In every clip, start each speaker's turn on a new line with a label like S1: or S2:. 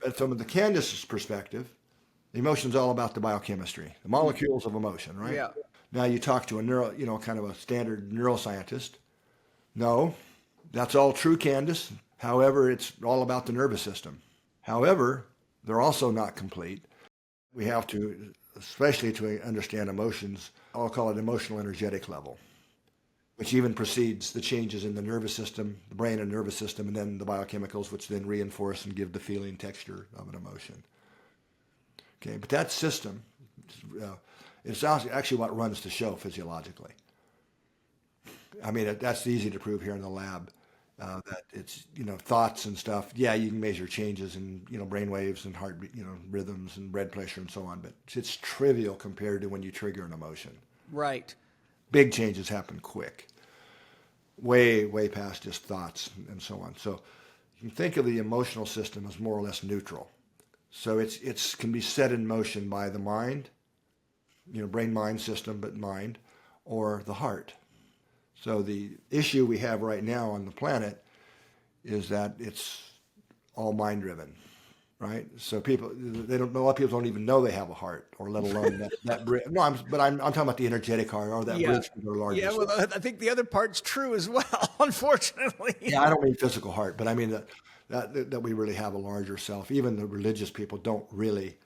S1: But from the Candace's perspective, the emotion's all about the biochemistry, the molecules of emotion, right?
S2: Yeah.
S1: Now you talk to a kind of a standard neuroscientist. No, that's all true, Candace. However, it's all about the nervous system. However, they're also not complete. We have to, especially to understand emotions, I'll call it emotional energetic level, which even precedes the changes in the nervous system, the brain and nervous system, and then the biochemicals, which then reinforce and give the feeling texture of an emotion. Okay, but that system, it's actually what runs the show physiologically. I mean, that's easy to prove here in the lab. That it's thoughts and stuff. Yeah, you can measure changes in brain waves and heart rhythms and blood pressure and so on, but it's trivial compared to when you trigger an emotion.
S2: Right.
S1: Big changes happen quick, way past just thoughts and so on. So you can think of the emotional system as more or less neutral. So it's can be set in motion by the mind, brain-mind system, but mind, or the heart. So the issue we have right now on the planet is that it's all mind-driven, right? So a lot of people don't even know they have a heart, or let alone that bridge. No, I'm talking about the energetic heart, or that bridge to their larger.
S2: Yeah, well, I think the other part's true as well, unfortunately.
S1: Yeah, I don't mean physical heart, but I mean that we really have a larger self. Even the religious people don't really,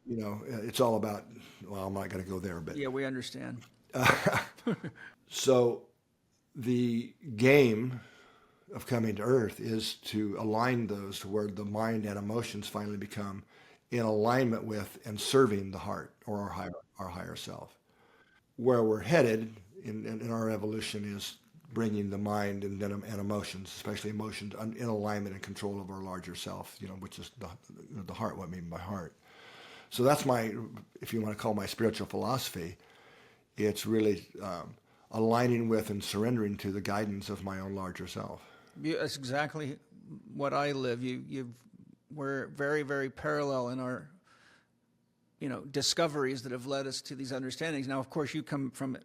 S1: it's all about, well, I'm not going to go there, but
S2: Yeah, we understand.
S1: So the game of coming to Earth is to align those to where the mind and emotions finally become in alignment with and serving the heart, or our higher self. Where we're headed in our evolution is bringing the mind and emotions, especially emotions, in alignment and control of our larger self, which is the heart, what I mean by heart. So that's if you want to call my spiritual philosophy, it's really aligning with and surrendering to the guidance of my own larger self.
S2: Yeah, that's exactly what I live. We're very, very parallel in our, discoveries that have led us to these understandings. Now, of course, you come from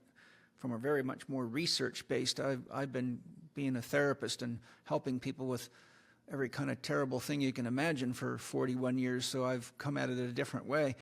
S2: a very much more research-based. I've been being a therapist and helping people with every kind of terrible thing you can imagine for 41 years, so I've come at it a different way.